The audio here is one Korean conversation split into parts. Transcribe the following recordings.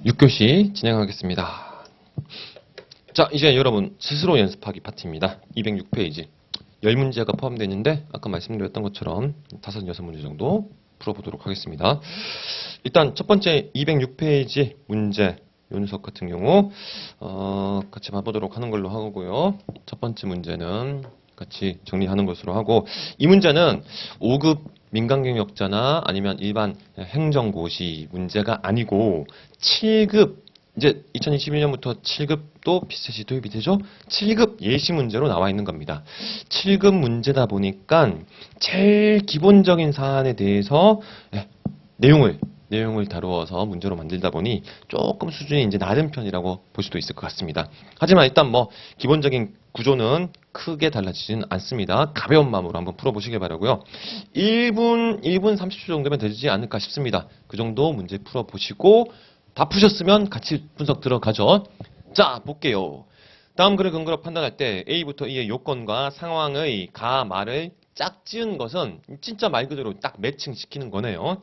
6교시 진행하겠습니다. 자, 이제 여러분 스스로 연습하기 파트입니다. 206페이지. 10문제가 포함되어 있는데 아까 말씀드렸던 것처럼 5, 6문제 정도 풀어보도록 하겠습니다. 일단 첫 번째 206페이지 문제 요 녀석 같은 경우 같이 봐보도록 하는 걸로 하고요. 첫 번째 문제는 같이 정리하는 것으로 하고, 이 문제는 5급 민간경영학자나 아니면 일반 행정고시 문제가 아니고 7급, 이제 2021년부터 7급도 피셋이 도입이 되죠. 7급 예시 문제로 나와 있는 겁니다. 7급 문제다 보니까 제일 기본적인 사안에 대해서 내용을 다루어서 문제로 만들다 보니 조금 수준이 이제 낮은 편이라고 볼 수도 있을 것 같습니다. 하지만 일단 뭐 기본적인 구조는 크게 달라지지는 않습니다. 가벼운 마음으로 한번 풀어보시기 바라고요. 1분 30초 정도면 되지 않을까 싶습니다. 그 정도 문제 풀어보시고 다 푸셨으면 같이 분석 들어가죠. 자, 볼게요. 다음 글을 근거로 판단할 때 A부터 E의 요건과 상황의 가, 말을 짝 지은 것은 진짜 말 그대로 딱 매칭시키는 거네요.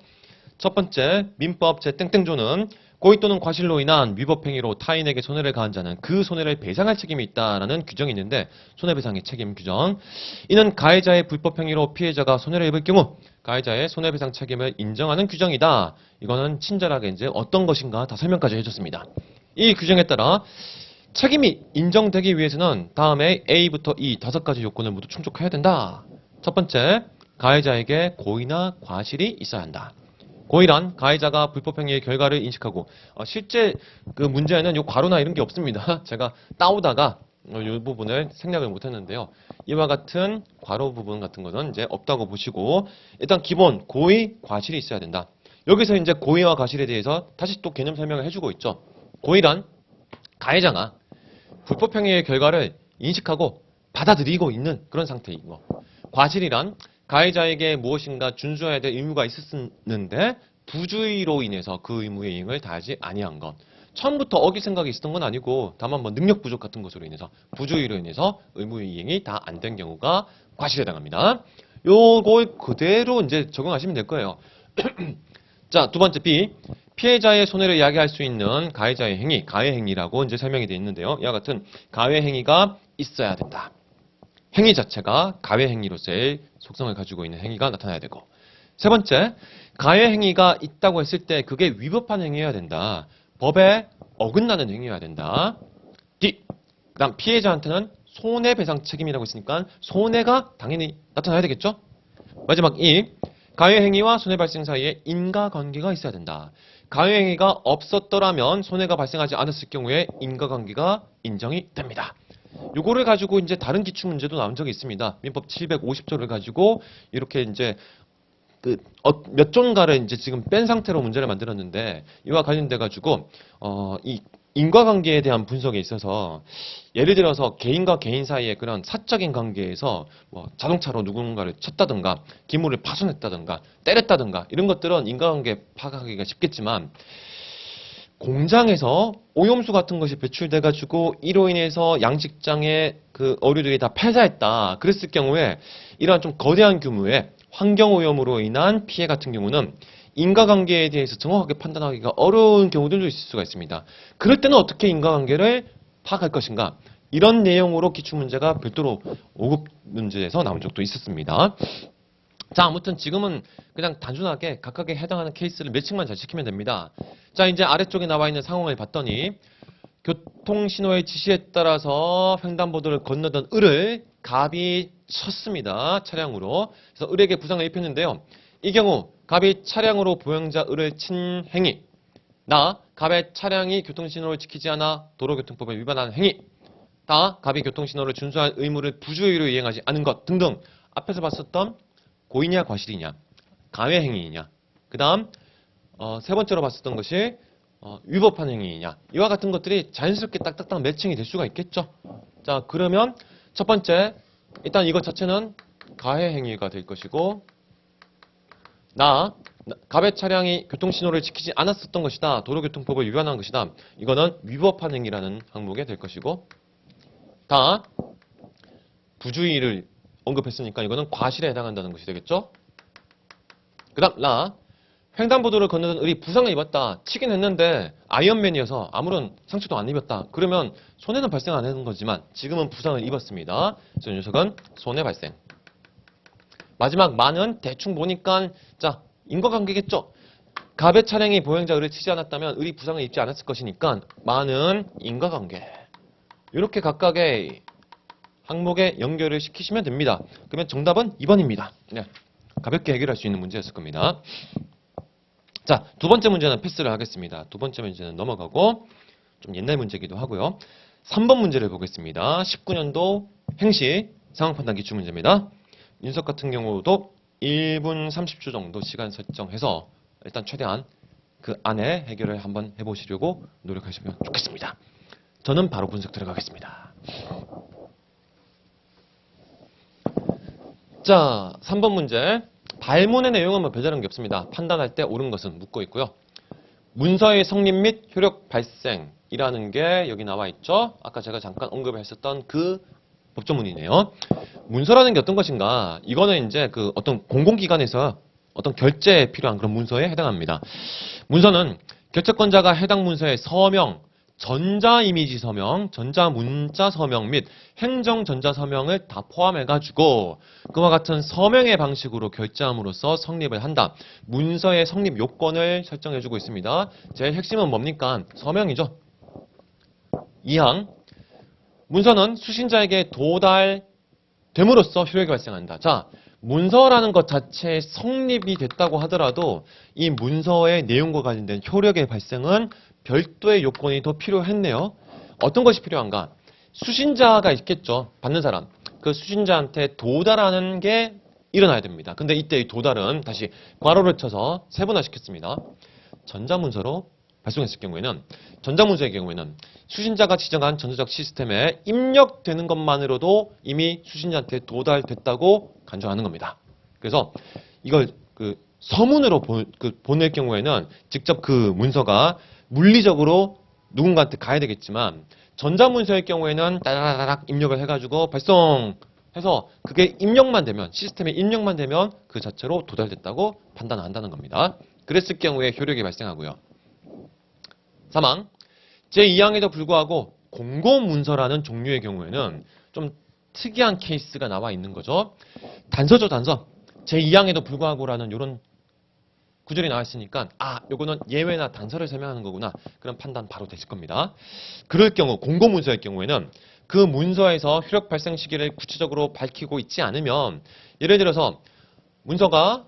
첫 번째, 민법 제-조는 고의 또는 과실로 인한 위법행위로 타인에게 손해를 가한 자는 그 손해를 배상할 책임이 있다라는 규정이 있는데, 손해배상의 책임 규정. 이는 가해자의 불법행위로 피해자가 손해를 입을 경우 가해자의 손해배상 책임을 인정하는 규정이다. 이거는 친절하게 이제 어떤 것인가 다 설명까지 해줬습니다. 이 규정에 따라 책임이 인정되기 위해서는 다음에 A부터 E 5가지 요건을 모두 충족해야 된다. 첫 번째, 가해자에게 고의나 과실이 있어야 한다. 고의란 가해자가 불법행위의 결과를 인식하고, 실제 그 문제에는 요 괄호나 이런 게 없습니다. 제가 따오다가 이 부분을 생략을 못했는데요. 이와 같은 괄호 부분 같은 것은 이제 없다고 보시고, 일단 기본 고의, 과실이 있어야 된다. 여기서 이제 고의와 과실에 대해서 다시 또 개념 설명을 해주고 있죠. 고의란 가해자가 불법행위의 결과를 인식하고 받아들이고 있는 그런 상태인 거. 과실이란 가해자에게 무엇인가 준수해야 될 의무가 있었는데 부주의로 인해서 그 의무의 이행을 다하지 아니한 것. 처음부터 어길 생각이 있었던 건 아니고 다만 뭐 능력 부족 같은 것으로 인해서 부주의로 인해서 의무의 이행이 다 안 된 경우가 과실에 해당합니다. 요걸 그대로 이제 적용하시면 될 거예요. 자, 두 번째 B. 피해자의 손해를 야기할 수 있는 가해자의 행위, 가해행위라고 이제 설명이 되어 있는데요. 이와 같은 가해행위가 있어야 된다. 행위 자체가 가해행위로서의 속성을 가지고 있는 행위가 나타나야 되고, 세 번째, 가해행위가 있다고 했을 때 그게 위법한 행위여야 된다. 법에 어긋나는 행위여야 된다. D. 그 다음 피해자한테는 손해배상 책임이라고 있으니까 손해가 당연히 나타나야 되겠죠. 마지막 E. 가해행위와 손해 발생 사이에 인과관계가 있어야 된다. 가해행위가 없었더라면 손해가 발생하지 않았을 경우에 인과관계가 인정이 됩니다. 요거를 가지고 이제 다른 기출 문제도 나온 적이 있습니다. 민법 750조를 가지고 이렇게 이제 몇 종가를 이제 지금 뺀 상태로 문제를 만들었는데, 이와 관련돼 가지고 이 인과관계에 대한 분석에 있어서 예를 들어서 개인과 개인 사이의 그런 사적인 관계에서 뭐 자동차로 누군가를 쳤다든가 기물을 파손했다든가 때렸다든가 이런 것들은 인과관계 파악하기가 쉽겠지만, 공장에서 오염수 같은 것이 배출돼 가지고 이로 인해서 양식장의 그 어류들이 다 폐사했다 그랬을 경우에 이러한 좀 거대한 규모의 환경오염으로 인한 피해 같은 경우는 인과관계에 대해서 정확하게 판단하기가 어려운 경우들도 있을 수가 있습니다. 그럴 때는 어떻게 인과관계를 파악할 것인가, 이런 내용으로 기출문제가 별도로 5급 문제에서 나온 적도 있었습니다. 자, 아무튼 지금은 그냥 단순하게 각각에 해당하는 케이스를 매칭만 잘 시키면 됩니다. 자, 이제 아래쪽에 나와 있는 상황을 봤더니 교통신호의 지시에 따라서 횡단보도를 건너던 을을 갑이 쳤습니다. 차량으로. 그래서 을에게 부상을 입혔는데요. 이 경우 갑이 차량으로 보행자 을을 친 행위, 나 갑의 차량이 교통신호를 지키지 않아 도로교통법을 위반한 행위, 다 갑이 교통신호를 준수할 의무를 부주의로 이행하지 않은 것 등등, 앞에서 봤었던 고의냐 과실이냐, 가해행위이냐, 그 다음 세 번째로 봤었던 것이 위법한 행위이냐, 이와 같은 것들이 자연스럽게 딱딱딱 매칭이 될 수가 있겠죠. 자, 그러면 첫 번째, 일단 이것 자체는 가해행위가 될 것이고, 갑의 차량이 교통신호를 지키지 않았었던 것이다, 도로교통법을 위반한 것이다, 이거는 위법한 행위라는 항목에 될 것이고, 다 부주의를 언급했으니까 이거는 과실에 해당한다는 것이 되겠죠. 그 다음 횡단보도를 건너던 을이 부상을 입었다. 치긴 했는데 아이언맨이어서 아무런 상처도 안 입었다. 그러면 손해는 발생 안 하는 거지만 지금은 부상을 입었습니다. 그래서 이 녀석은 손해 발생. 마지막 만은 대충 보니까 자 인과관계겠죠. 갑의 차량이 보행자 을을 치지 않았다면 을이 부상을 입지 않았을 것이니까 만은 인과관계. 이렇게 각각의 항목에 연결을 시키시면 됩니다. 그러면 정답은 2번입니다. 네, 가볍게 해결할 수 있는 문제였을 겁니다. 자, 두 번째 문제는 패스를 하겠습니다. 두 번째 문제는 넘어가고 좀 옛날 문제이기도 하고요. 3번 문제를 보겠습니다. 19년도 행시 상황판단 기출 문제입니다. 윤석 같은 경우도 1분 30초 정도 시간 설정해서 일단 최대한 그 안에 해결을 한번 해보시려고 노력하시면 좋겠습니다. 저는 바로 분석 들어가겠습니다. 자, 3번 문제. 발문의 내용은 뭐 별다른 게 없습니다. 판단할 때 옳은 것은 묻고 있고요. 문서의 성립 및 효력 발생이라는 게 여기 나와 있죠. 아까 제가 잠깐 언급을 했었던 그 법조문이네요. 문서라는 게 어떤 것인가? 이거는 이제 그 어떤 공공기관에서 어떤 결제에 필요한 그런 문서에 해당합니다. 문서는 결제권자가 해당 문서의 서명, 전자이미지 서명, 전자문자 서명 및 행정전자 서명을 다 포함해가지고 그와 같은 서명의 방식으로 결제함으로써 성립을 한다. 문서의 성립 요건을 설정해주고 있습니다. 제일 핵심은 뭡니까? 서명이죠. 2항 문서는 수신자에게 도달됨으로써 효력이 발생한다. 자, 문서라는 것 자체에 성립이 됐다고 하더라도 이 문서의 내용과 관련된 효력의 발생은 별도의 요건이 더 필요했네요. 어떤 것이 필요한가? 수신자가 있겠죠. 받는 사람. 그 수신자한테 도달하는 게 일어나야 됩니다. 근데 이때 이 도달은 다시 괄호를 쳐서 세분화시켰습니다. 전자문서로 발송했을 경우에는 전자문서의 경우에는 수신자가 지정한 전자적 시스템에 입력되는 것만으로도 이미 수신자한테 도달됐다고 간주하는 겁니다. 그래서 이걸 그 서문으로 보낼 경우에는 직접 그 문서가 물리적으로 누군가한테 가야 되겠지만 전자문서의 경우에는 따라라락 입력을 해가지고 발송해서 그게 입력만 되면 시스템에 입력만 되면 그 자체로 도달됐다고 판단한다는 겁니다. 그랬을 경우에 효력이 발생하고요. 사망 제2항에도 불구하고 공고문서라는 종류의 경우에는 좀 특이한 케이스가 나와 있는 거죠. 단서죠, 단서. 제2항에도 불구하고라는 이런 구절이 나와 있으니까 요거는 예외나 단서를 설명하는 거구나. 그런 판단 바로 되실 겁니다. 그럴 경우 공고문서의 경우에는 그 문서에서 효력 발생 시기를 구체적으로 밝히고 있지 않으면 예를 들어서 문서가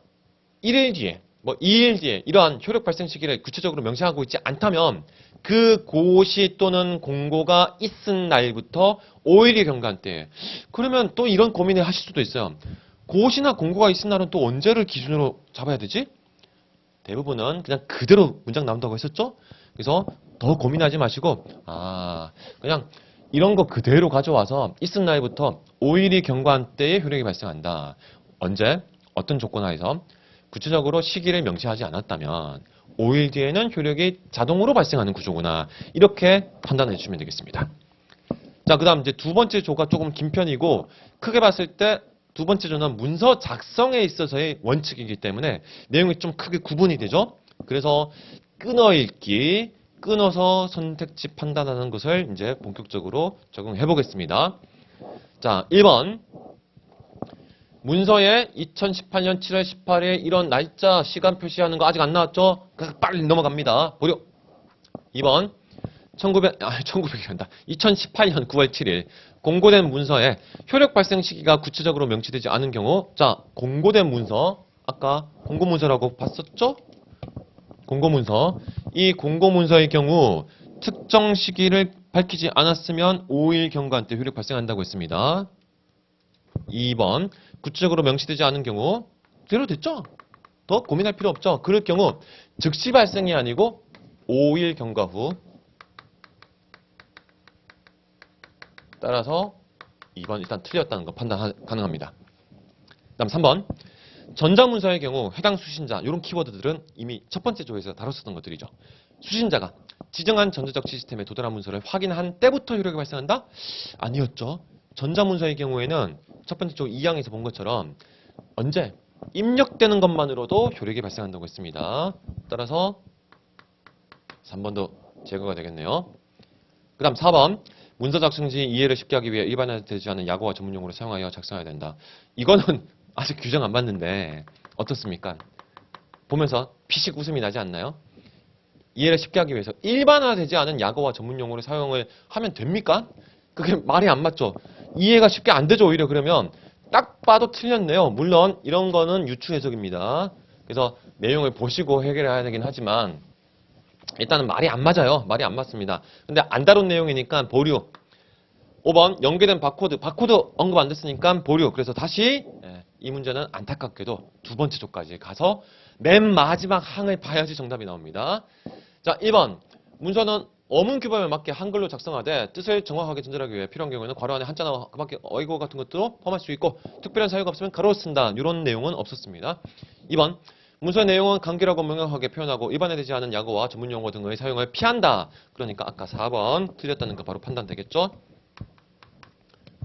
1일 뒤에 2일 뒤에 이러한 효력 발생 시기를 구체적으로 명시하고 있지 않다면 그 고시 또는 공고가 있은 날부터 5일이 경과한 때 그러면 또 이런 고민을 하실 수도 있어요. 고시나 공고가 있은 날은 또 언제를 기준으로 잡아야 되지? 대부분은 그냥 그대로 문장 나온다고 했었죠? 그래서 더 고민하지 마시고 그냥 이런 거 그대로 가져와서 있은 날부터 5일이 경과한 때에 효력이 발생한다. 언제? 어떤 조건 하에서? 구체적으로 시기를 명시하지 않았다면 5일 뒤에는 효력이 자동으로 발생하는 구조구나. 이렇게 판단해 주시면 되겠습니다. 자, 그 다음 이제 두 번째 조가 조금 긴 편이고 크게 봤을 때 두 번째 조는 문서 작성에 있어서의 원칙이기 때문에 내용이 좀 크게 구분이 되죠. 그래서 끊어읽기, 끊어서 선택지 판단하는 것을 이제 본격적으로 적용해 보겠습니다. 자, 1번. 문서에 2018년 7월 18일 이런 날짜, 시간 표시하는 거 아직 안 나왔죠? 그래서 빨리 넘어갑니다. 보려. 2번. 2018년 9월 7일 공고된 문서에 효력 발생 시기가 구체적으로 명시되지 않은 경우 자, 공고된 문서 아까 공고문서라고 봤었죠? 공고문서 이 공고문서의 경우 특정 시기를 밝히지 않았으면 5일 경과한 때 효력 발생한다고 했습니다. 2번 구체적으로 명시되지 않은 경우 그대로 됐죠? 더 고민할 필요 없죠? 그럴 경우 즉시 발생이 아니고 5일 경과 후 따라서 2번 일단 틀렸다는 거 판단 가능합니다. 다음 3번 전자문서의 경우 해당 수신자 이런 키워드들은 이미 첫 번째 조에서 다뤘었던 것들이죠. 수신자가 지정한 전자적 시스템에 도달한 문서를 확인한 때부터 효력이 발생한다? 아니었죠. 전자문서의 경우에는 첫 번째 조 2항에서 본 것처럼 언제? 입력되는 것만으로도 효력이 발생한다고 했습니다. 따라서 3번도 제거가 되겠네요. 그 다음 4번. 문서 작성 시 이해를 쉽게 하기 위해 일반화되지 않은 약어와 전문용어를 사용하여 작성해야 된다. 이거는 아직 규정 안 받는데 어떻습니까? 보면서 피식 웃음이 나지 않나요? 이해를 쉽게 하기 위해서 일반화되지 않은 약어와 전문용어를 사용을 하면 됩니까? 그게 말이 안 맞죠. 이해가 쉽게 안 되죠. 오히려 그러면 딱 봐도 틀렸네요. 물론 이런 거는 유추 해석입니다. 그래서 내용을 보시고 해결해야 되긴 하지만 일단은 말이 안 맞아요. 말이 안 맞습니다. 근데 안 다룬 내용이니까 보류. 5번 연계된 바코드. 바코드 언급 안 됐으니까 보류. 그래서 다시 이 문제는 안타깝게도 두 번째 조까지 가서 맨 마지막 항을 봐야지 정답이 나옵니다. 자, 1번. 문서는 어문 규범에 맞게 한글로 작성하되 뜻을 정확하게 전달하기 위해 필요한 경우에는 괄호 안에 한자나 그밖에 어이구 같은 것도 포함할 수 있고 특별한 사유가 없으면 가로를 쓴다. 이런 내용은 없었습니다. 2번. 문서의 내용은 간결하고 명확하게 표현하고 위반되지 않은 약어와 전문용어 등의 사용을 피한다. 그러니까 아까 4번 틀렸다는 거 바로 판단되겠죠?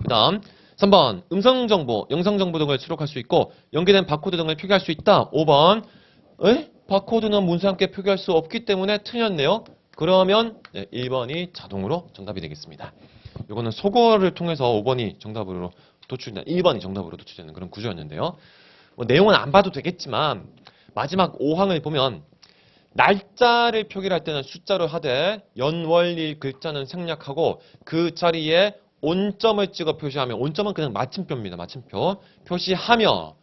그 다음 3번 음성정보, 영상정보 등을 수록할 수 있고 연계된 바코드 등을 표기할 수 있다. 5번 바코드는 문서와 함께 표기할 수 없기 때문에 틀렸네요. 그러면 1번이 자동으로 정답이 되겠습니다. 이거는 소거를 통해서 5번이 정답으로 도출된 1번이 정답으로 도출되는 그런 구조였는데요. 뭐 내용은 안 봐도 되겠지만 마지막 5항을 보면 날짜를 표기를 할 때는 숫자로 하되 연월일 글자는 생략하고 그 자리에 온점을 찍어 표시하며 온점은 그냥 마침표입니다. 마침표 표시하며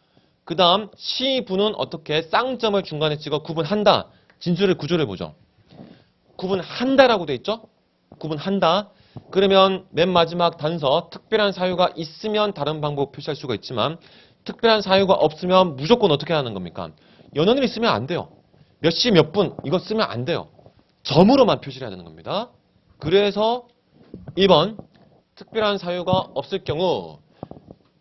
그 다음 시분은 어떻게 쌍점을 중간에 찍어 구분한다. 진술의 구조를 보죠. 구분한다라고 돼 있죠. 구분한다. 그러면 맨 마지막 단서 특별한 사유가 있으면 다른 방법 표시할 수가 있지만 특별한 사유가 없으면 무조건 어떻게 하는 겁니까? 연원을 쓰면 안 돼요. 몇 시 몇 분 이거 쓰면 안 돼요. 점으로만 표시를 해야 되는 겁니다. 그래서 1번 특별한 사유가 없을 경우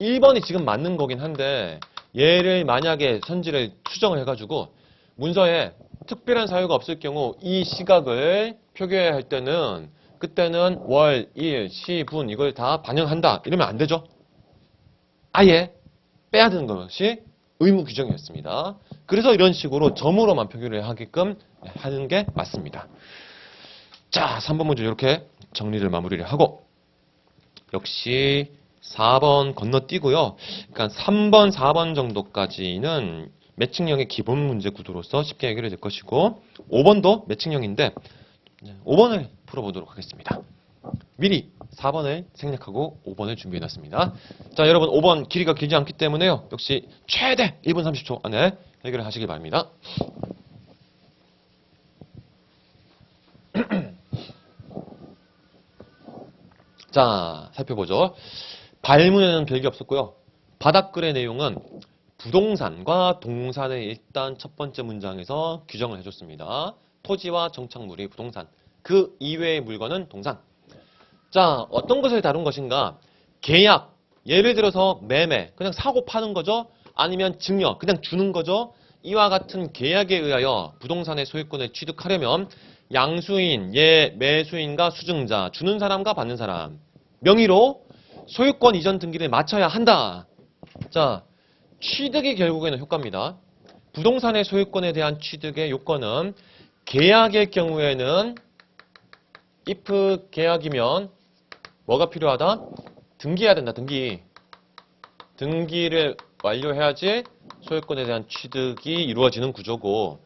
1번이 지금 맞는 거긴 한데 얘를 만약에 선지를 추정을 해가지고 문서에 특별한 사유가 없을 경우 이 시각을 표기해야 할 때는 그때는 월, 일, 시, 분 이걸 다 반영한다. 이러면 안 되죠. 아예 빼야 되는 것이 의무 규정이었습니다. 그래서 이런 식으로 점으로만 표기를 하게끔 하는 게 맞습니다. 자, 3번 문제 이렇게 정리를 마무리를 하고 역시 4번 건너뛰고요. 그러니까 3번, 4번 정도까지는 매칭형의 기본 문제 구도로서 쉽게 해결이 될 것이고 5번도 매칭형인데 5번을 풀어보도록 하겠습니다. 미리 4번을 생략하고 5번을 준비해놨습니다. 자, 여러분 5번 길이가 길지 않기 때문에요. 역시 최대 1분 30초 안에 해결을 하시기 바랍니다. 자, 살펴보죠. 발문에는 별게 없었고요. 바닥글의 내용은 부동산과 동산의 일단 첫 번째 문장에서 규정을 해줬습니다. 토지와 정착물이 부동산, 그 이외의 물건은 동산. 자, 어떤 것을 다룬 것인가? 계약, 예를 들어서 매매, 그냥 사고 파는 거죠. 아니면 증여, 그냥 주는 거죠. 이와 같은 계약에 의하여 부동산의 소유권을 취득하려면 양수인, 매수인과 수증자, 주는 사람과 받는 사람 명의로 소유권 이전 등기를 마쳐야 한다. 자, 취득이 결국에는 효과입니다. 부동산의 소유권에 대한 취득의 요건은 계약의 경우에는 if 계약이면 뭐가 필요하다? 등기해야 된다. 등기를 완료해야지 소유권에 대한 취득이 이루어지는 구조고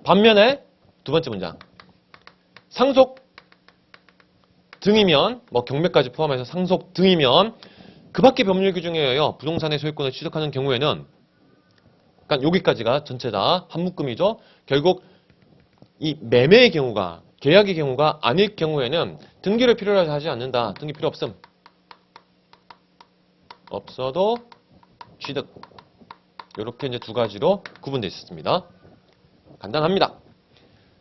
반면에 두 번째 문장 상속 등이면 뭐 경매까지 포함해서 상속 등이면 그 밖의 법률 규정에 의하여 부동산의 소유권을 취득하는 경우에는 그러니까 여기까지가 전체 다 한 묶음이죠. 결국 이 매매의 경우가 계약의 경우가 아닐 경우에는 등기를 필요로 하지 않는다. 등기 필요 없음. 없어도 취득. 이렇게 이제 두 가지로 구분되어 있었습니다. 간단합니다.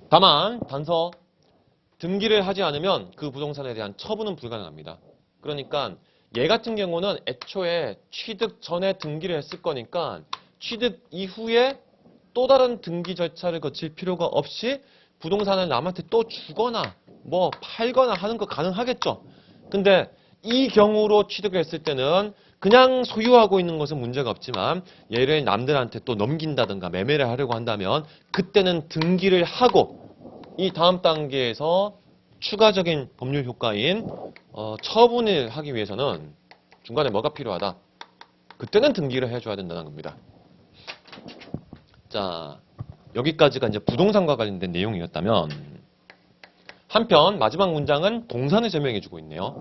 다만 단서 등기를 하지 않으면 그 부동산에 대한 처분은 불가능합니다. 그러니까 얘 같은 경우는 애초에 취득 전에 등기를 했을 거니까 취득 이후에 또 다른 등기 절차를 거칠 필요가 없이 부동산을 남한테 또 주거나 뭐 팔거나 하는 거 가능하겠죠. 근데 이 경우로 취득을 했을 때는 그냥 소유하고 있는 것은 문제가 없지만 얘를 남들한테 또 넘긴다든가 매매를 하려고 한다면 그때는 등기를 하고 이 다음 단계에서 추가적인 법률 효과인 처분을 하기 위해서는 중간에 뭐가 필요하다? 그때는 등기를 해줘야 된다는 겁니다. 자, 여기까지가 이제 부동산과 관련된 내용이었다면 한편 마지막 문장은 동산을 설명해주고 있네요.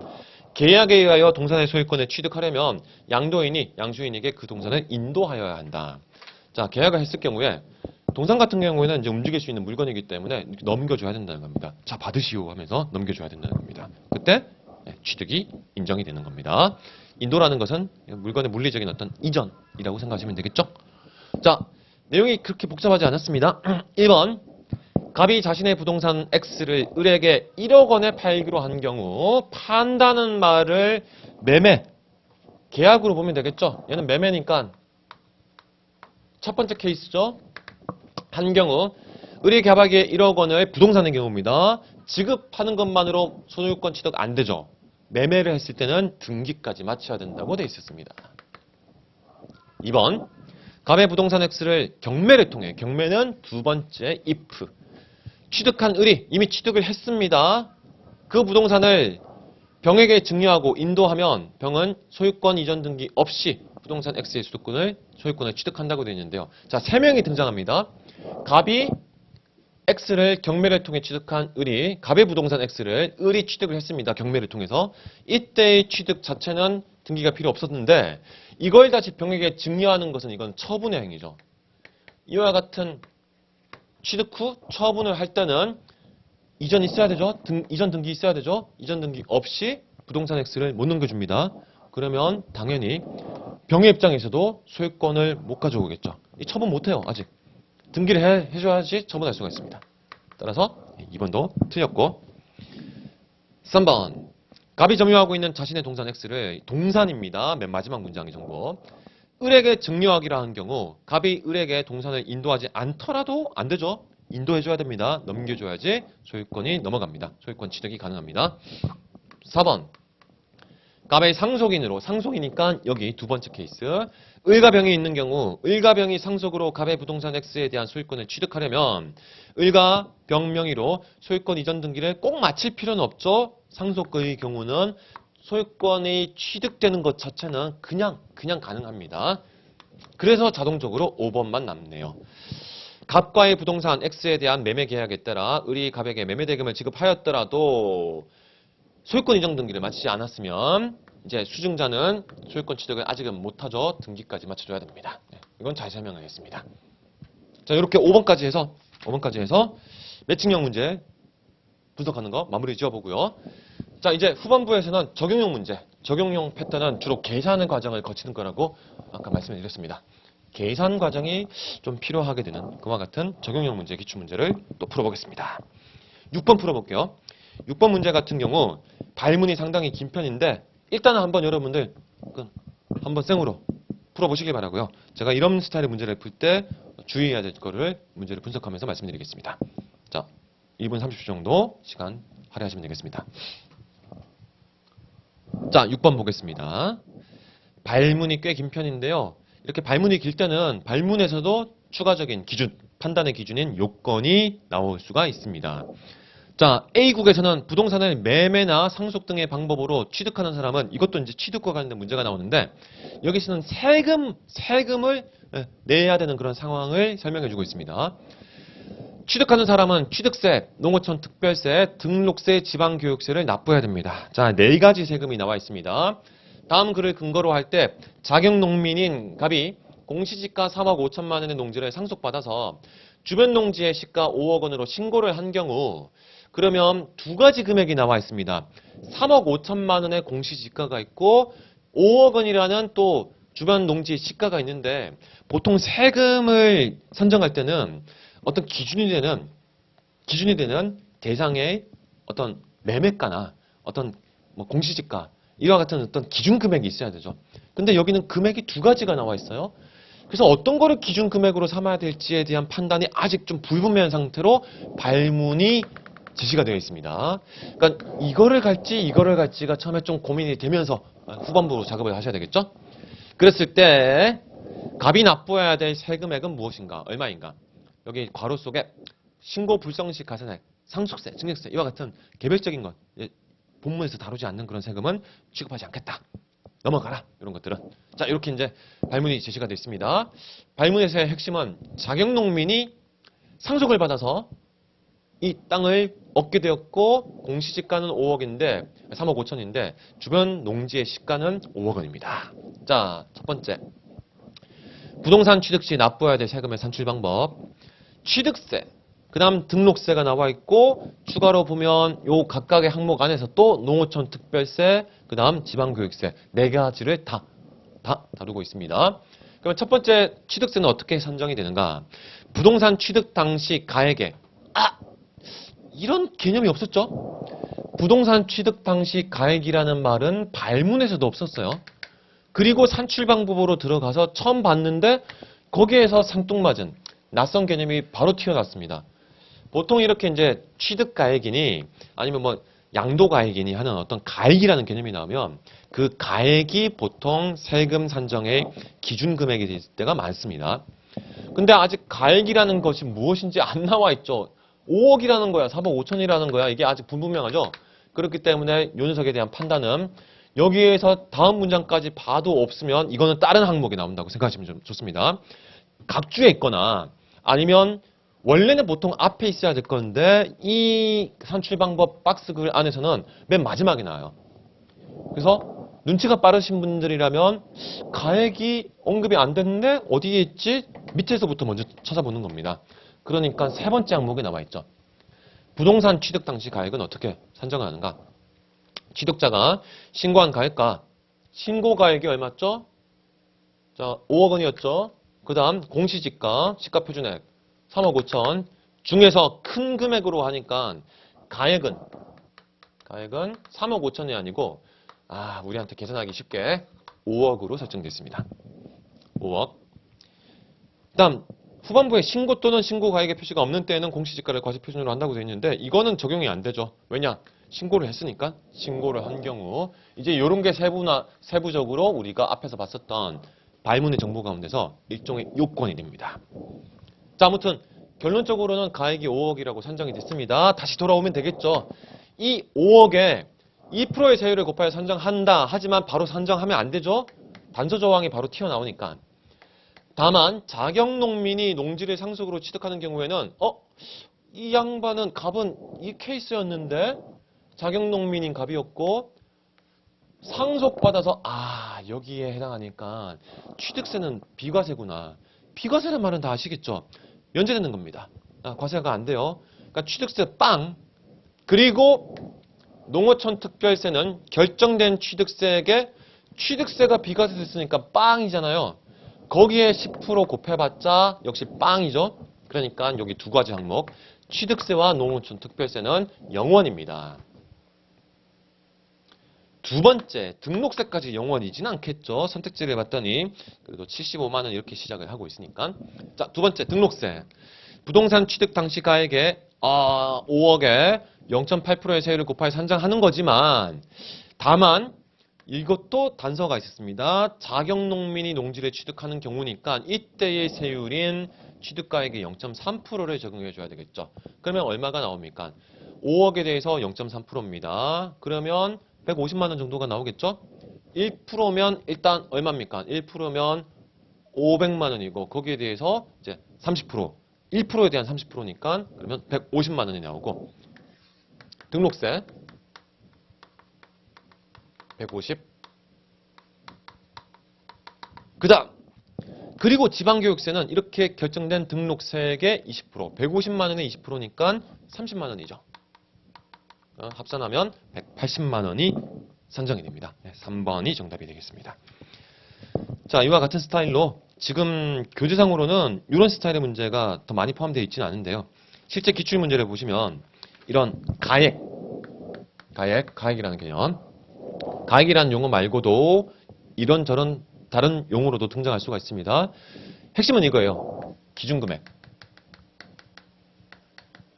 계약에 의하여 동산의 소유권을 취득하려면 양도인이 양수인에게 그 동산을 인도하여야 한다. 자, 계약을 했을 경우에 동산 같은 경우에는 이제 움직일 수 있는 물건이기 때문에 이렇게 넘겨줘야 된다는 겁니다. 자, 받으시오 하면서 넘겨줘야 된다는 겁니다. 그때 취득이 인정이 되는 겁니다. 인도라는 것은 물건의 물리적인 어떤 이전이라고 생각하시면 되겠죠? 자, 내용이 그렇게 복잡하지 않았습니다. 1번. 갑이 자신의 부동산 X를 을에게 1억 원에 팔기로 한 경우 판다는 말을 매매, 계약으로 보면 되겠죠? 얘는 매매니까 첫 번째 케이스죠. 한 경우 을이 갑에게 1억 원을 부동산의 경우입니다. 지급하는 것만으로 소유권 취득 안 되죠. 매매를 했을 때는 등기까지 마쳐야 된다고 되어 있었습니다. 2번. 갑의 부동산 X를 경매를 통해, 경매는 두 번째 if, 취득한 을이 이미 취득을 했습니다. 그 부동산을 병에게 증여하고 인도하면 병은 소유권 이전 등기 없이 부동산 X의 소유권을 취득한다고 되어 있는데요. 자, 세 명이 등장합니다. 갑이 X를 경매를 통해 취득한 을이 갑의 부동산 X를 을이 취득을 했습니다. 경매를 통해서. 이때의 취득 자체는 등기가 필요 없었는데 이걸 다시 병에게 증여하는 것은 이건 처분의 행위죠. 이와 같은 취득 후 처분을 할 때는 이전 있어야 되죠. 이전 등기 있어야 되죠. 이전 등기 없이 부동산 X를 못 넘겨줍니다. 그러면 당연히 병의 입장에서도 소유권을 못 가져오겠죠. 이 처분 못해요. 아직. 등기를 해줘야지 처분할 수가 있습니다. 따라서 2번도 틀렸고 3번. 갑이 점유하고 있는 자신의 동산 X를 동산입니다. 맨 마지막 문장이 정보. 을에게 증여하기라 한 경우 갑이 을에게 동산을 인도하지 않더라도 안 되죠. 인도해줘야 됩니다. 넘겨줘야지 소유권이 넘어갑니다. 소유권 취득이 가능합니다. 4번. 갑의 상속인으로, 상속이니까 여기 두 번째 케이스. 을과 병이 있는 경우 을과 병이 상속으로 갑의 부동산 X에 대한 소유권을 취득하려면 을과 병 명의로 소유권 이전 등기를 꼭 마칠 필요는 없죠. 상속의 경우는 소유권이 취득되는 것 자체는 그냥 가능합니다. 그래서 자동적으로 5번만 남네요. 갑과의 부동산 X에 대한 매매 계약에 따라 을이 갑에게 매매 대금을 지급하였더라도 소유권 이전 등기를 마치지 않았으면 이제 수증자는 소유권 취득을 아직은 못하죠. 등기까지 마쳐줘야 됩니다. 이건 잘 설명을 했습니다. 자, 이렇게 5번까지 해서 매칭형 문제 분석하는 거 마무리 지어보고요. 자, 이제 후반부에서는 적용형 문제, 적용형 패턴은 주로 계산 과정을 거치는 거라고 아까 말씀을 드렸습니다. 계산 과정이 좀 필요하게 되는 그와 같은 적용형 문제, 기출문제를 또 풀어보겠습니다. 6번 풀어볼게요. 6번 문제 같은 경우 발문이 상당히 긴 편인데 일단은 한번 여러분들 한번 생으로 풀어보시기 바라고요. 제가 이런 스타일의 문제를 풀 때 주의해야 될 거를 문제를 분석하면서 말씀드리겠습니다. 자, 1분 30초 정도 시간 할애하시면 되겠습니다. 자, 6번 보겠습니다. 발문이 꽤 긴 편인데요. 이렇게 발문이 길 때는 발문에서도 추가적인 기준, 판단의 기준인 요건이 나올 수가 있습니다. 자, A국에서는 부동산을 매매나 상속 등의 방법으로 취득하는 사람은 이것도 이제 취득과 관련된 문제가 나오는데 여기서는 세금을 내야 되는 그런 상황을 설명해 주고 있습니다. 취득하는 사람은 취득세, 농어촌 특별세, 등록세, 지방교육세를 납부해야 됩니다. 자, 4가지 세금이 나와 있습니다. 다음 글을 근거로 할 때 자격농민인 갑이 공시지가 3억 5천만 원의 농지를 상속받아서 주변 농지의 시가 5억 원으로 신고를 한 경우 그러면 두 가지 금액이 나와 있습니다. 3억 5천만 원의 공시지가가 있고 5억 원이라는 또 주변 농지 시가가 있는데 보통 세금을 선정할 때는 어떤 기준이 되는 대상의 어떤 매매가나 어떤 뭐 공시지가 이와 같은 어떤 기준 금액이 있어야 되죠. 근데 여기는 금액이 두 가지가 나와 있어요. 그래서 어떤 거를 기준 금액으로 삼아야 될지에 대한 판단이 아직 좀 불분명한 상태로 발문이 제시가 되어 있습니다. 그러니까 이거를 갈지가 처음에 좀 고민이 되면서 후반부로 작업을 하셔야 되겠죠? 그랬을 때 갑이 납부해야 될 세금액은 무엇인가? 얼마인가? 여기 괄호 속에 신고 불성시 가산액, 상속세, 증여세 이와 같은 개별적인 것, 본문에서 다루지 않는 그런 세금은 취급하지 않겠다. 넘어가라. 이런 것들은. 자, 이렇게 이제 발문이 제시가 되어 있습니다. 발문에서의 핵심은 자격농민이 상속을 받아서 이 땅을 얻게 되었고 공시지가는 5억인데 3억 5천인데 주변 농지의 시가는 5억 원입니다. 자, 첫 번째. 부동산 취득 시 납부해야 될 세금의 산출 방법. 취득세, 그 다음 등록세가 나와 있고 추가로 보면 요 각각의 항목 안에서 또 농어촌 특별세, 그 다음 지방교육세 4가지를 다 다루고 있습니다. 그러면 첫 번째 취득세는 어떻게 산정이 되는가? 부동산 취득 당시 가액에 이런 개념이 없었죠? 부동산 취득 당시 가액이라는 말은 발문에서도 없었어요. 그리고 산출 방법으로 들어가서 처음 봤는데 거기에서 상뚱맞은 낯선 개념이 바로 튀어났습니다. 보통 이렇게 이제 취득 가액이니 아니면 뭐 양도 가액이니 하는 어떤 가액이라는 개념이 나오면 그 가액이 보통 세금 산정의 기준 금액이 될 때가 많습니다. 근데 아직 가액이라는 것이 무엇인지 안 나와 있죠. 5억이라는 거야, 4억 5천이라는 거야. 이게 아직 불분명하죠. 그렇기 때문에 요 녀석에 대한 판단은 여기에서 다음 문장까지 봐도 없으면 이거는 다른 항목이 나온다고 생각하시면 좀 좋습니다. 각주에 있거나 아니면 원래는 보통 앞에 있어야 될 건데 이 산출 방법 박스 글 안에서는 맨 마지막에 나와요. 그래서 눈치가 빠르신 분들이라면 가액이 언급이 안 됐는데 어디에 있지? 밑에서부터 먼저 찾아보는 겁니다. 그러니까 세 번째 항목에 나와 있죠. 부동산 취득 당시 가액은 어떻게 산정하는가? 취득자가 신고한 가액과 신고 가액이 얼마죠? 자, 5억 원이었죠. 그 다음 공시지가, 시가표준액 3억 5천 중에서 큰 금액으로 하니까 가액은 3억 5천이 아니고 우리한테 계산하기 쉽게 5억으로 설정됐습니다. 5억. 그 다음 후반부에 신고 또는 신고 가액의 표시가 없는 때에는 공시지가를 과세표준으로 한다고 되어 있는데 이거는 적용이 안 되죠. 왜냐? 신고를 했으니까 신고를 한 경우 이제 이런 게 세부적으로 우리가 앞에서 봤었던 발문의 정보 가운데서 일종의 요건이 됩니다. 자, 아무튼 결론적으로는 가액이 5억이라고 산정이 됐습니다. 다시 돌아오면 되겠죠. 이 5억에 2%의 세율을 곱하여 산정한다. 하지만 바로 산정하면 안 되죠. 단서 조항이 바로 튀어나오니까. 다만 자격농민이 농지를 상속으로 취득하는 경우에는 이 양반은 갑은 이 케이스였는데 자격농민인 갑이었고 상속받아서 여기에 해당하니까 취득세는 비과세구나. 비과세란 말은 다 아시겠죠? 면제되는 겁니다. 과세가 안 돼요. 그러니까 취득세 빵. 그리고 농어촌 특별세는 결정된 취득세액에 취득세가 비과세 됐으니까 빵이잖아요. 거기에 10% 곱해봤자 역시 빵이죠. 그러니까 여기 두 가지 항목. 취득세와 농어촌 특별세는 0원입니다. 두 번째, 등록세까지 0원이진 않겠죠. 선택지를 봤더니 그래도 75만 원 이렇게 시작을 하고 있으니까. 자, 두 번째, 등록세. 부동산 취득 당시 가액에 5억에 0.8%의 세율을 곱하여 산정하는 거지만 다만 이것도 단서가 있었습니다. 자격농민이 농지를 취득하는 경우니까 이때의 세율인 취득가액의 0.3%를 적용해 줘야 되겠죠. 그러면 얼마가 나옵니까? 5억에 대해서 0.3%입니다. 그러면 150만 원 정도가 나오겠죠? 1%면 일단 얼마입니까? 1%면 500만 원이고 거기에 대해서 이제 30%, 1%에 대한 30%니까 그러면 150만 원이 나오고 등록세 150. 그다음 그리고 지방교육세는 이렇게 결정된 등록세액의 20%, 150만 원의 20%니까 30만 원이죠. 합산하면 180만 원이 산정이 됩니다. 3번이 정답이 되겠습니다. 자, 이와 같은 스타일로 지금 교재상으로는 이런 스타일의 문제가 더 많이 포함되어 있지는 않은데요. 실제 기출문제를 보시면 이런 가액이라는 개념, 가액이라는 용어 말고도 이런저런 다른 용어로도 등장할 수가 있습니다. 핵심은 이거예요. 기준금액.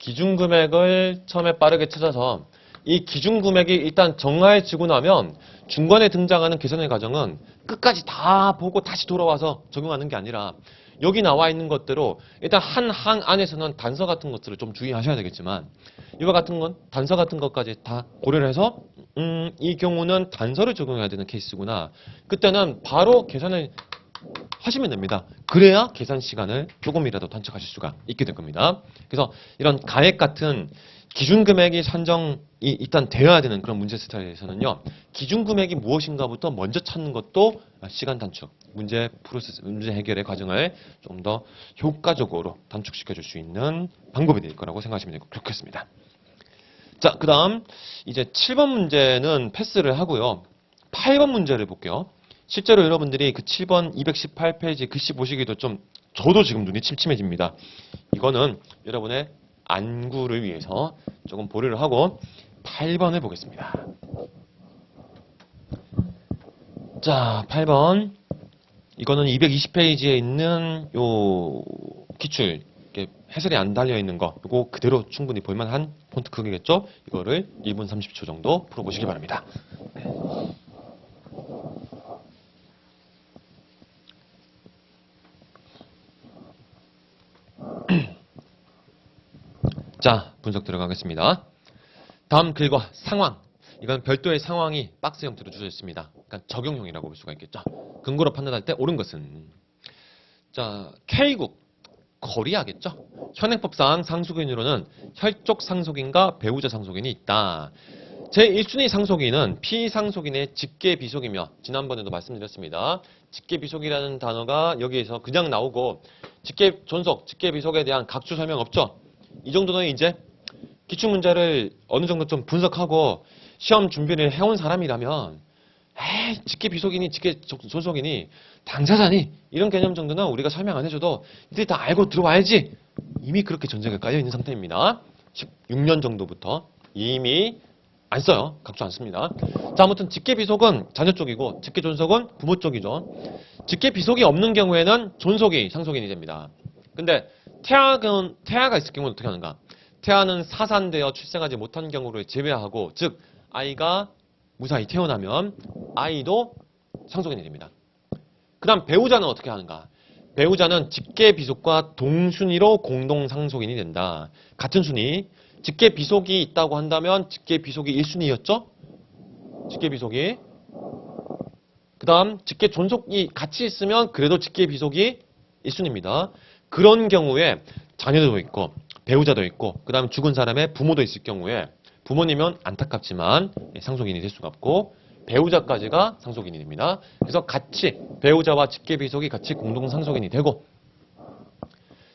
기준금액을 처음에 빠르게 찾아서 이 기준금액이 일단 정해지고 나면 중간에 등장하는 계산의 과정은 끝까지 다 보고 다시 돌아와서 적용하는 게 아니라 여기 나와 있는 것대로 일단 한 항 안에서는 단서 같은 것들을 좀 주의하셔야 되겠지만 이와 같은 건 단서 같은 것까지 다 고려를 해서 이 경우는 단서를 적용해야 되는 케이스구나. 그때는 바로 계산을 하시면 됩니다. 그래야 계산 시간을 조금이라도 단축하실 수가 있게 될 겁니다. 그래서 이런 가액 같은 기준 금액이 산정이 일단 되어야 되는 그런 문제 스타일에서는요. 기준 금액이 무엇인가부터 먼저 찾는 것도 시간 단축, 문제 해결의 과정을 좀 더 효과적으로 단축시켜 줄 수 있는 방법이 될 거라고 생각하시면 좋겠습니다. 자, 그다음 이제 7번 문제는 패스를 하고요. 8번 문제를 볼게요. 실제로 여러분들이 그 7번 218페이지 글씨 보시기도 좀 저도 지금 눈이 침침해집니다. 이거는 여러분의 안구를 위해서 조금 보류를 하고 8번을 보겠습니다. 자, 8번. 이거는 220페이지에 있는 요 기출 해설이 안 달려 있는 거 이거 그대로 충분히 볼만한 폰트 크기겠죠? 이거를 1분 30초 정도 풀어보시기 바랍니다. 자, 분석 들어가겠습니다. 다음 글과 상황. 이건 별도의 상황이 박스 형태로 주어져 있습니다. 그러니까 적용형이라고 볼 수가 있겠죠. 근거로 판단할 때 옳은 것은 자, K국 거리하겠죠. 현행법상 상속인으로는 혈족 상속인과 배우자 상속인이 있다. 제1순위 상속인은 피상속인의 직계 비속이며 지난번에도 말씀드렸습니다. 직계 비속이라는 단어가 여기에서 그냥 나오고 직계 존속, 직계 비속에 대한 각주 설명 없죠. 이 정도는 이제 기출문제를 어느 정도 좀 분석하고 시험 준비를 해온 사람이라면 에이, 직계 비속인이 직계 존속인이 당사자니 이런 개념 정도는 우리가 설명 안 해줘도 이들이 다 알고 들어와야지. 이미 그렇게 전제가 깔려있는 상태입니다. 16년 정도부터 이미 안 써요. 각주 안 씁니다. 자, 아무튼 직계 비속은 자녀 쪽이고 직계 존속은 부모 쪽이죠. 직계 비속이 없는 경우에는 존속이 상속인이 됩니다. 근데 태아가 있을 경우는 어떻게 하는가? 태아는 사산되어 출생하지 못한 경우를 제외하고 즉 아이가 무사히 태어나면 아이도 상속인이 됩니다. 그 다음 배우자는 어떻게 하는가? 배우자는 직계 비속과 동순위로 공동 상속인이 된다. 같은 순위. 직계 비속이 있다고 한다면 직계 비속이 1순위였죠? 직계 비속이. 그 다음 직계 존속이 같이 있으면 그래도 직계 비속이 1순위입니다. 그런 경우에 자녀도 있고 배우자도 있고 그 다음 죽은 사람의 부모도 있을 경우에 부모님은 안타깝지만 상속인이 될 수가 없고 배우자까지가 상속인이 됩니다. 그래서 같이 배우자와 직계비속이 같이 공동상속인이 되고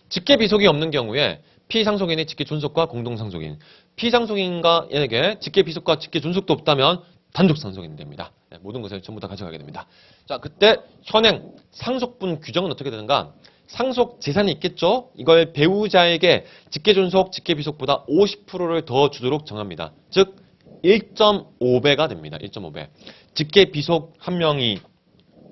직계비속이 없는 경우에 피상속인의 직계존속과 공동상속인 피상속인과에게 직계비속과 직계존속도 없다면 단독상속인이 됩니다. 네, 모든 것을 전부 다 가져가게 됩니다. 자, 그때 현행 상속분 규정은 어떻게 되는가? 상속 재산이 있겠죠? 이걸 배우자에게 직계존속, 직계비속보다 50%를 더 주도록 정합니다. 즉 1.5배가 됩니다. 1.5배. 직계비속 한 명이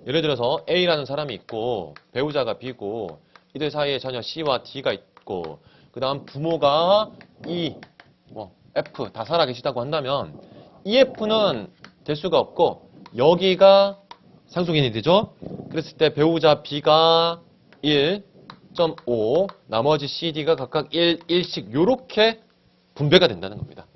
예를 들어서 A라는 사람이 있고 배우자가 B고 이들 사이에 자녀 C와 D가 있고 그 다음 부모가 E, F 다 살아계시다고 한다면 EF는 될 수가 없고 여기가 상속인이 되죠? 그랬을 때 배우자 B가 1.5 나머지 CD가 각각 1씩 요렇게 분배가 된다는 겁니다.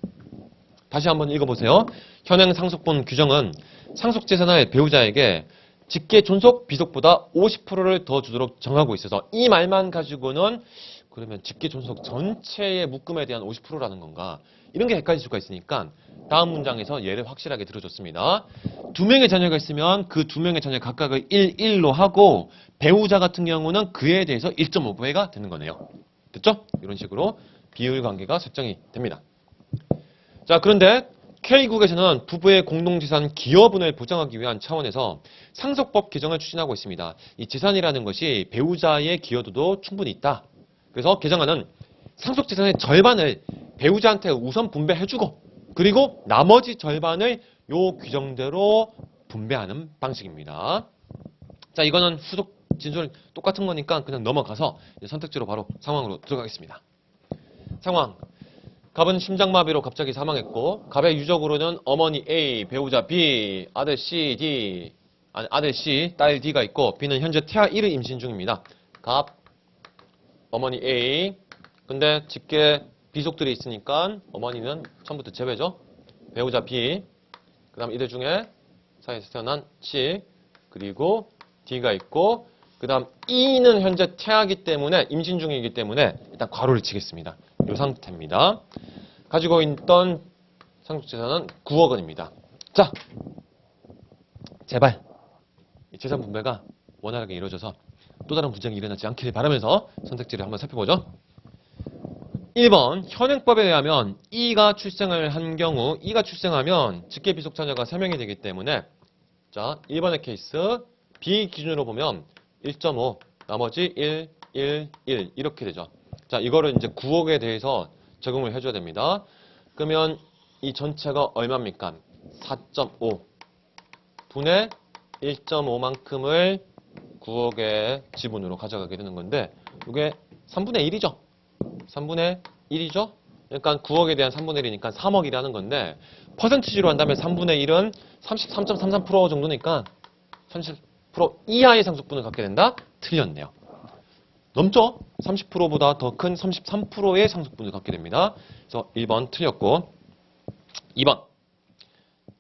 다시 한번 읽어보세요. 현행 상속분 규정은 상속재산을 배우자에게 직계존속 비속보다 50%를 더 주도록 정하고 있어서 이 말만 가지고는 그러면 직계존속 전체의 묶음에 대한 50%라는 건가? 이런 게 헷갈릴 수가 있으니까 다음 문장에서 예를 확실하게 들어줬습니다. 2명의 자녀가 있으면 그 2명의 자녀 각각을 1로 하고 배우자 같은 경우는 그에 대해서 1.5배가 되는 거네요. 됐죠? 이런 식으로 비율 관계가 설정이 됩니다. 자, 그런데 K국에서는 부부의 공동재산 기여분을 보장하기 위한 차원에서 상속법 개정을 추진하고 있습니다. 이 재산이라는 것이 배우자의 기여도도 충분히 있다. 그래서 개정안은 상속재산의 절반을 배우자한테 우선 분배해주고 그리고 나머지 절반을 요 규정대로 분배하는 방식입니다. 자, 이거는 후속 진술 똑같은 거니까 그냥 넘어가서 선택지로 바로 상황으로 들어가겠습니다. 상황. 갑은 심장마비로 갑자기 사망했고 갑의 유족으로는 어머니 A, 배우자 B, 아들 C, D, 아니 아들 C, 딸 D가 있고 B는 현재 태아 1을 임신 중입니다. 갑, 어머니 A. 근데 직계 비속들이 있으니까 어머니는 처음부터 제외죠. 배우자 B. 그 다음 이들 중에 사이에서 태어난 C. 그리고 D가 있고 그 다음 E는 현재 태아기 때문에 임신 중이기 때문에 일단 괄호를 치겠습니다. 이 상태입니다. 가지고 있던 상속재산은 9억 원입니다. 자, 제발 이 재산 분배가 원활하게 이루어져서 또 다른 분쟁이 일어나지 않기를 바라면서 선택지를 한번 살펴보죠. 1번 현행법에 의하면 E가 출생을 한 경우 E가 출생하면 직계비속 자녀가 3명이 되기 때문에 자 1번의 케이스 B 기준으로 보면 1.5 나머지 1, 1, 1 이렇게 되죠. 자 이거를 이제 9억에 대해서 적용을 해줘야 됩니다. 그러면 이 전체가 얼마입니까? 4.5 분의 1.5만큼을 9억의 지분으로 가져가게 되는 건데 이게 3분의 1이죠. 3분의 1이죠. 그러니까 9억에 대한 3분의 1이니까 3억이라는 건데 퍼센티지로 한다면 3분의 1은 33.33% 정도니까 30% 이하의 상속분을 갖게 된다? 틀렸네요. 넘죠? 30%보다 더 큰 33%의 상속분을 갖게 됩니다. 그래서 1번 틀렸고 2번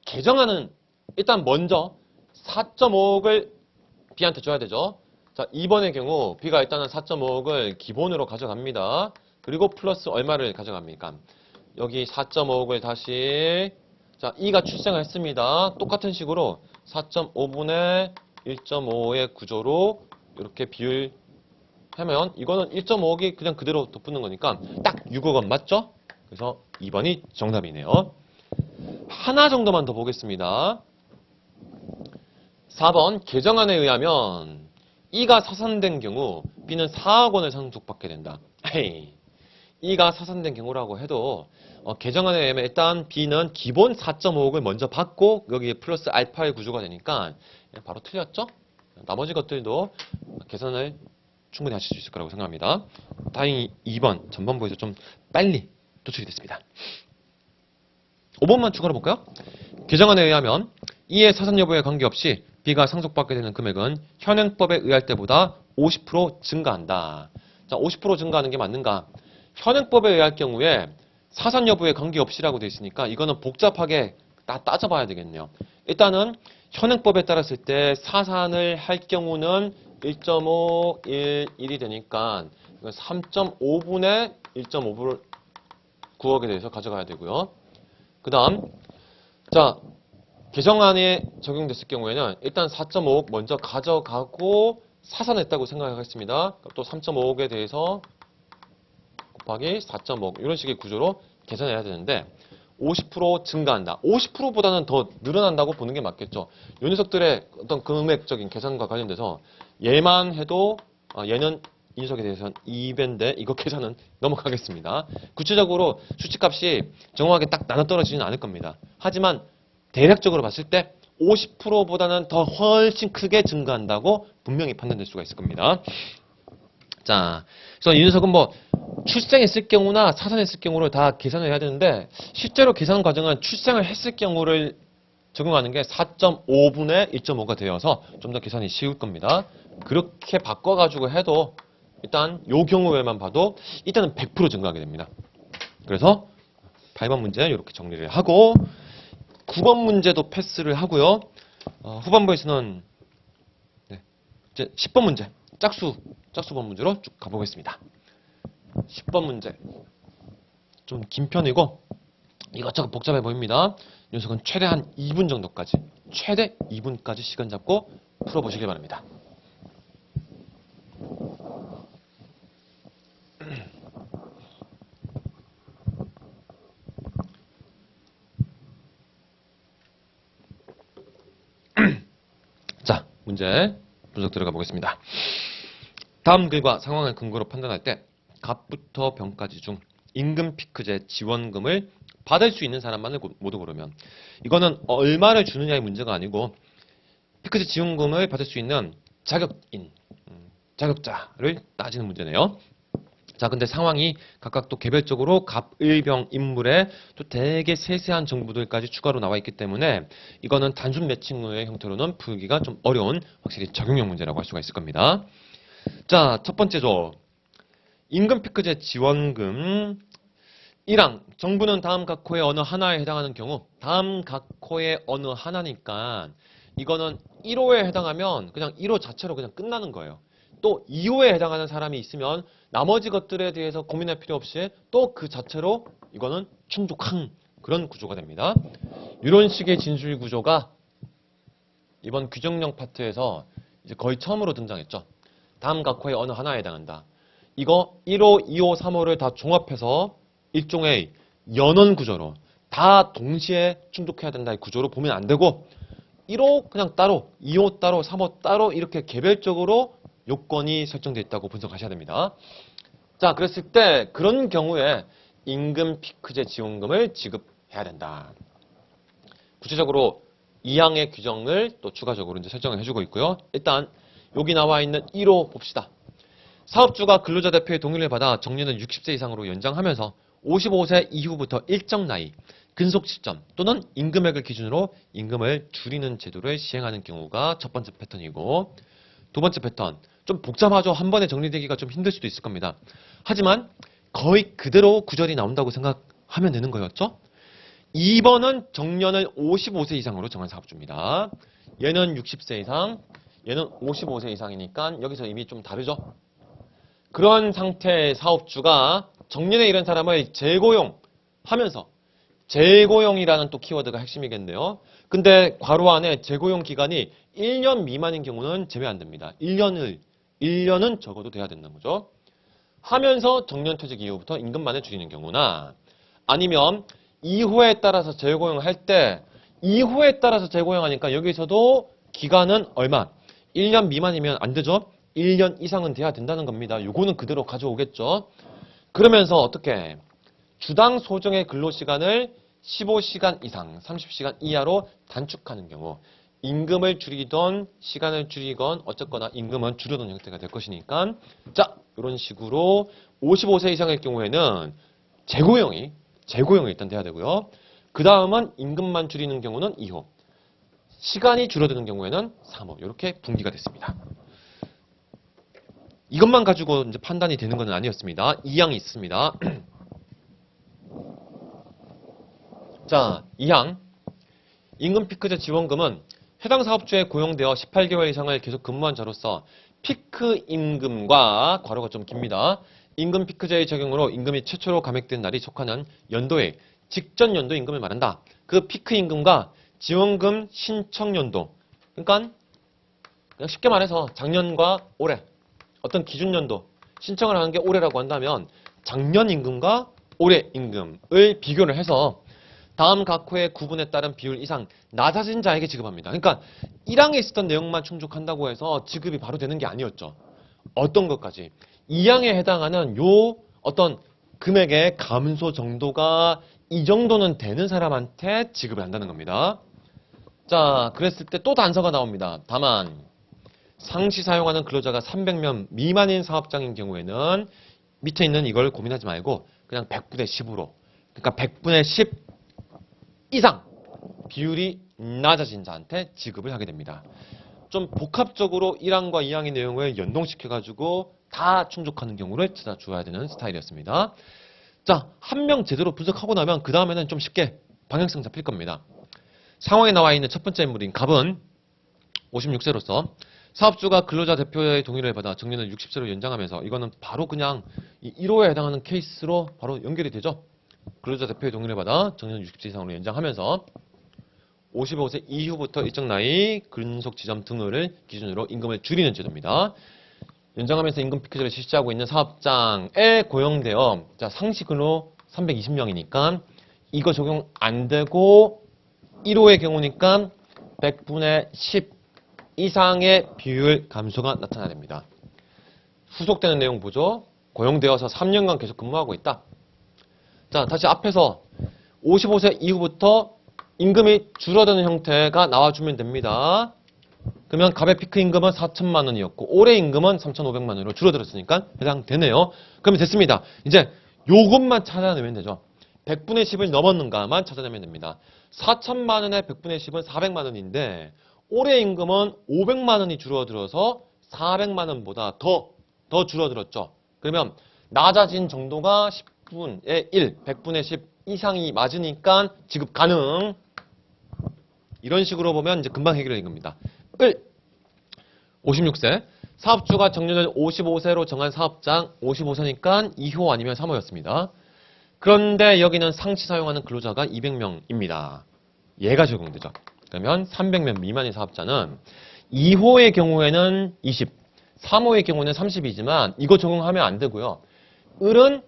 계정하는 일단 먼저 4.5억을 B한테 줘야 되죠. 자 2번의 경우 B가 일단은 4.5억을 기본으로 가져갑니다. 그리고 플러스 얼마를 가져갑니까? 여기 4.5억을 다시 자 E가 출생을 했습니다. 똑같은 식으로 4.5분의 1.5의 구조로 이렇게 비율 하면 이거는 1.5억이 그냥 그대로 덧붙는 거니까 딱 6억 원 맞죠? 그래서 2번이 정답이네요. 하나 정도만 더 보겠습니다. 4번 개정안에 의하면 E가 사산된 경우 B는 4억 원을 상속받게 된다. 에이, E가 사산된 경우라고 해도 개정안에 의하면 일단 B는 기본 4.5억을 먼저 받고 여기에 플러스 알파의 구조가 되니까 바로 틀렸죠? 나머지 것들도 계산을 충분히 하실 수 있을 거라고 생각합니다. 다행히 2번 전반부에서 좀 빨리 도출이 됐습니다. 5번만 추가로 볼까요? 개정안에 의하면 E의 사산 여부에 관계없이 B가 상속받게 되는 금액은 현행법에 의할 때보다 50% 증가한다. 자, 50% 증가하는 게 맞는가? 현행법에 의할 경우에 사산 여부에 관계없이라고 되어 있으니까 이거는 복잡하게 따져봐야 되겠네요. 일단은 현행법에 따랐을 때 사산을 할 경우는 1.5, 1, 1이 되니까 3.5분의 1.5를 9억에 대해서 가져가야 되고요. 그 다음 자 개정안에 적용됐을 경우에는 일단 4.5억 먼저 가져가고 사산했다고 생각하겠습니다. 또 3.5억에 대해서 곱하기 4.5억 이런 식의 구조로 계산해야 되는데 50% 증가한다. 50%보다는 더 늘어난다고 보는 게 맞겠죠. 이 녀석들의 어떤 금액적인 계산과 관련돼서 얘만 해도 얘는 이 녀석에 대해서는 2배인데 이거 계산은 넘어가겠습니다. 구체적으로 수치값이 정확하게 딱 나눠떨어지지는 않을 겁니다. 하지만 대략적으로 봤을 때 50%보다는 더 훨씬 크게 증가한다고 분명히 판단될 수가 있을 겁니다. 자, 그래서 이 녀석은 뭐 출생했을 경우나 사산했을 경우를 다 계산을 해야 되는데 실제로 계산 과정은 출생을 했을 경우를 적용하는 게 4.5분의 1.5가 되어서 좀 더 계산이 쉬울 겁니다. 그렇게 바꿔가지고 해도 일단 요 경우에만 봐도 일단은 100% 증가하게 됩니다. 그래서 8번 문제 이렇게 정리를 하고 9번 문제도 패스를 하고요. 후반부에서는 네, 이제 10번 문제 짝수번 문제로 쭉 가보겠습니다. 10번 문제 좀 긴 편이고 이것저것 복잡해 보입니다. 이 녀석은 최대 한 2분 정도까지 최대 2분까지 시간 잡고 풀어보시길 바랍니다. 자, 문제 분석 들어가 보겠습니다. 다음 글과 상황을 근거로 판단할 때 갑부터 병까지 중 임금 피크제 지원금을 받을 수 있는 사람만을 모두 고르면 이거는 얼마를 주느냐의 문제가 아니고 피크제 지원금을 받을 수 있는 자격인, 자격자를 따지는 문제네요. 자, 근데 상황이 각각 또 개별적으로 갑을병 인물에 또 되게 세세한 정보들까지 추가로 나와 있기 때문에 이거는 단순 매칭의 형태로는 풀기가 좀 어려운 확실히 적용형 문제라고 할 수가 있을 겁니다. 자, 첫 번째죠. 임금 피크제 지원금 1항 정부는 다음 각 호의 어느 하나에 해당하는 경우 다음 각 호의 어느 하나니까 이거는 1호에 해당하면 그냥 1호 자체로 그냥 끝나는 거예요. 또 2호에 해당하는 사람이 있으면 나머지 것들에 대해서 고민할 필요 없이 또 그 자체로 이거는 충족한 그런 구조가 됩니다. 이런 식의 진술 구조가 이번 규정령 파트에서 이제 거의 처음으로 등장했죠. 다음 각 호의 어느 하나에 해당한다. 이거 1호, 2호, 3호를 다 종합해서 일종의 연원 구조로 다 동시에 충족해야 된다의 구조로 보면 안 되고 1호 그냥 따로, 2호 따로, 3호 따로 이렇게 개별적으로 요건이 설정되어 있다고 분석하셔야 됩니다. 자, 그랬을 때 그런 경우에 임금 피크제 지원금을 지급해야 된다. 구체적으로 2항의 규정을 또 추가적으로 이제 설정을 해주고 있고요. 일단 여기 나와 있는 1호 봅시다. 사업주가 근로자 대표의 동의를 받아 정년을 60세 이상으로 연장하면서 55세 이후부터 일정 나이, 근속 시점 또는 임금액을 기준으로 임금을 줄이는 제도를 시행하는 경우가 첫 번째 패턴이고 두 번째 패턴, 좀 복잡하죠. 한 번에 정리되기가 좀 힘들 수도 있을 겁니다. 하지만 거의 그대로 구절이 나온다고 생각하면 되는 거였죠. 2번은 정년을 55세 이상으로 정한 사업주입니다. 얘는 60세 이상, 얘는 55세 이상이니까 여기서 이미 좀 다르죠. 그런 상태의 사업주가 정년에 이른 사람을 재고용하면서 재고용이라는 또 키워드가 핵심이겠네요. 근데 괄호 안에 재고용 기간이 1년 미만인 경우는 제외 안 됩니다. 1년은 적어도 돼야 된다는 거죠. 하면서 정년퇴직 이후부터 임금만을 줄이는 경우나 아니면 2호에 따라서 재고용할 때 2호에 따라서 재고용하니까 여기서도 기간은 얼마? 1년 미만이면 안 되죠. 1년 이상은 돼야 된다는 겁니다. 요거는 그대로 가져오겠죠. 그러면서 어떻게 주당 소정의 근로시간을 15시간 이상, 30시간 이하로 단축하는 경우 임금을 줄이던 시간을 줄이건 어쨌거나 임금은 줄여둔 형태가 될 것이니까 자, 이런 식으로 55세 이상의 경우에는 재고용이 일단 돼야 되고요. 그 다음은 임금만 줄이는 경우는 2호, 시간이 줄어드는 경우에는 3호 이렇게 분기가 됐습니다. 이것만 가지고 이제 판단이 되는 건 아니었습니다. 2항이 있습니다. 자, 2항. 임금 피크제 지원금은 해당 사업주에 고용되어 18개월 이상을 계속 근무한 자로서 피크 임금과 괄호가 좀 깁니다. 임금 피크제의 적용으로 임금이 최초로 감액된 날이 속하는 연도의 직전 연도 임금을 말한다. 그 피크 임금과 지원금 신청 연도. 그러니까 그냥 쉽게 말해서 작년과 올해 어떤 기준 연도 신청을 하는 게 올해라고 한다면 작년 임금과 올해 임금을 비교를 해서 다음 각 호의 구분에 따른 비율 이상 낮아진 자에게 지급합니다. 그러니까 1항에 있었던 내용만 충족한다고 해서 지급이 바로 되는 게 아니었죠. 어떤 것까지 2항에 해당하는 요 어떤 금액의 감소 정도가 이 정도는 되는 사람한테 지급을 한다는 겁니다. 자, 그랬을 때 또 단서가 나옵니다. 다만 상시 사용하는 근로자가 300명 미만인 사업장인 경우에는 밑에 있는 이걸 고민하지 말고 그냥 100분의 10으로 그러니까 100분의 10 이상 비율이 낮아진 자한테 지급을 하게 됩니다. 좀 복합적으로 1항과 2항의 내용을 연동시켜가지고 다 충족하는 경우를 찾아줘야 되는 스타일이었습니다. 자, 한 명 제대로 분석하고 나면 그 다음에는 좀 쉽게 방향성 잡힐 겁니다. 상황에 나와 있는 첫 번째 인물인 갑은 56세로서 사업주가 근로자 대표의 동의를 받아 정년을 60세로 연장하면서 이거는 바로 그냥 1호에 해당하는 케이스로 바로 연결이 되죠. 근로자 대표의 동의를 받아 정년 60세 이상으로 연장하면서 55세 이후부터 일정 나이, 근속 지점 등을 기준으로 임금을 줄이는 제도입니다. 연장하면서 임금 피크제를 실시하고 있는 사업장에 고용되어 자, 상시 근로 320명이니까 이거 적용 안 되고 1호의 경우니까 100분의 10 이상의 비율 감소가 나타나야 됩니다. 후속되는 내용 보죠. 고용되어서 3년간 계속 근무하고 있다. 자, 다시 앞에서 55세 이후부터 임금이 줄어드는 형태가 나와주면 됩니다. 그러면 갑의 피크 임금은 4천만 원이었고 올해 임금은 3,500만 원으로 줄어들었으니까 해당되네요. 그러면 됐습니다. 이제 요것만 찾아내면 되죠. 100분의 10을 넘었는가만 찾아내면 됩니다. 4천만 원에 100분의 10은 400만 원인데 올해 임금은 500만 원이 줄어들어서 400만 원보다 더 줄어들었죠. 그러면 낮아진 정도가 10분의 1, 100분의 10 이상이 맞으니까 지급 가능. 이런 식으로 보면 이제 금방 해결된 겁니다. 56세. 사업주가 정년을 55세로 정한 사업장 55세니까 2호 아니면 3호였습니다. 그런데 여기는 상시 사용하는 근로자가 200명입니다. 얘가 적용되죠. 그러면 300명 미만의 사업자는 2호의 경우에는 20, 3호의 경우는 30이지만 이거 적용하면 안 되고요. 을은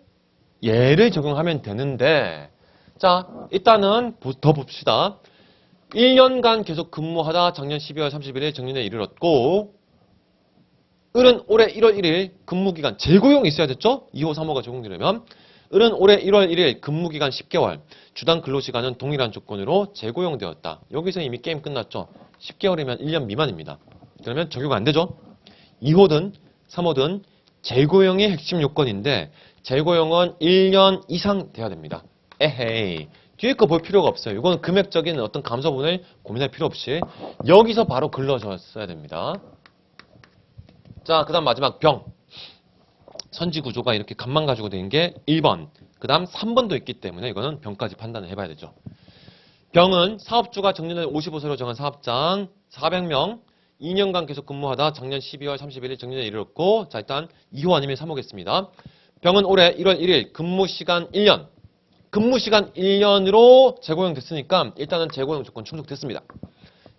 얘를 적용하면 되는데 자 일단은 더 봅시다. 1년간 계속 근무하다 작년 12월 31일 정년에 이르렀고 을은 올해 1월 1일 근무기간 재고용이 있어야 됐죠? 2호, 3호가 적용되려면 을은 올해 1월 1일 근무기간 10개월 주당 근로시간은 동일한 조건으로 재고용되었다. 여기서 이미 게임 끝났죠? 10개월이면 1년 미만입니다. 그러면 적용 안 되죠? 2호든 3호든 재고용이 핵심 요건인데 재고용은 1년 이상 돼야 됩니다. 에헤이 뒤에 거 볼 필요가 없어요. 이거는 금액적인 어떤 감소분을 고민할 필요 없이 여기서 바로 글러줬어야 됩니다. 자, 그 다음 마지막 병. 선지 구조가 이렇게 값만 가지고 된 게 1번. 그 다음 3번도 있기 때문에 이거는 병까지 판단을 해봐야 되죠. 병은 사업주가 정년을 55세로 정한 사업장 400명 2년간 계속 근무하다 작년 12월 31일 정년에 이르렀고 자 일단 2호 아니면 3호겠습니다. 병은 올해 1월 1일 근무시간 1년 근무시간 1년으로 재고용 됐으니까 일단은 재고용 조건 충족됐습니다.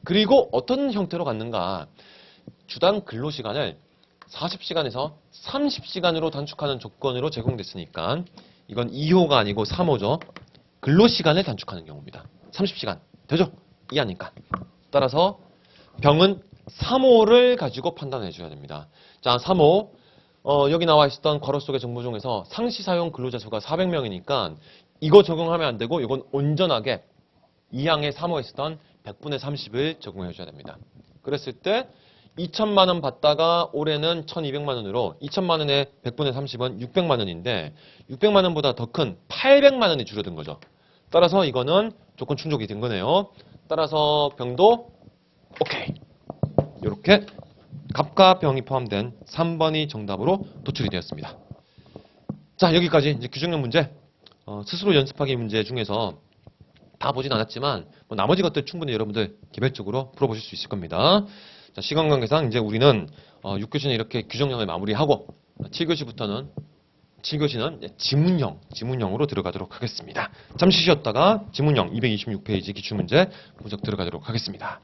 그리고 어떤 형태로 갔는가 주당 근로시간을 40시간에서 30시간으로 단축하는 조건으로 제공됐으니까 이건 2호가 아니고 3호죠. 근로시간을 단축하는 경우입니다. 30시간 되죠? 이하니까. 따라서 병은 3호를 가지고 판단해 줘야 됩니다. 자 3호 여기 나와 있었던 괄호 속의 정보 중에서 상시 사용 근로자 수가 400명이니까 이거 적용하면 안 되고 이건 온전하게 2항의 3호에 있었던 100분의 30을 적용해 줘야 됩니다. 그랬을 때 2천만 원 받다가 올해는 1,200만 원으로 2천만 원에 100분의 30은 600만 원인데 600만 원보다 더 큰 800만 원이 줄어든 거죠. 따라서 이거는 조건 충족이 된 거네요. 따라서 병도 오케이. 이렇게 갑과 병이 포함된 3번이 정답으로 도출이 되었습니다. 자 여기까지 이제 규정형 문제 스스로 연습하기 문제 중에서 다 보진 않았지만 뭐 나머지 것들 충분히 여러분들 개별적으로 풀어보실 수 있을 겁니다. 자, 시간 관계상 이제 우리는 6교시는 이렇게 규정형을 마무리하고 7교시는 지문형으로 들어가도록 하겠습니다. 잠시 쉬었다가 지문형 226페이지 기출문제 분석 들어가도록 하겠습니다.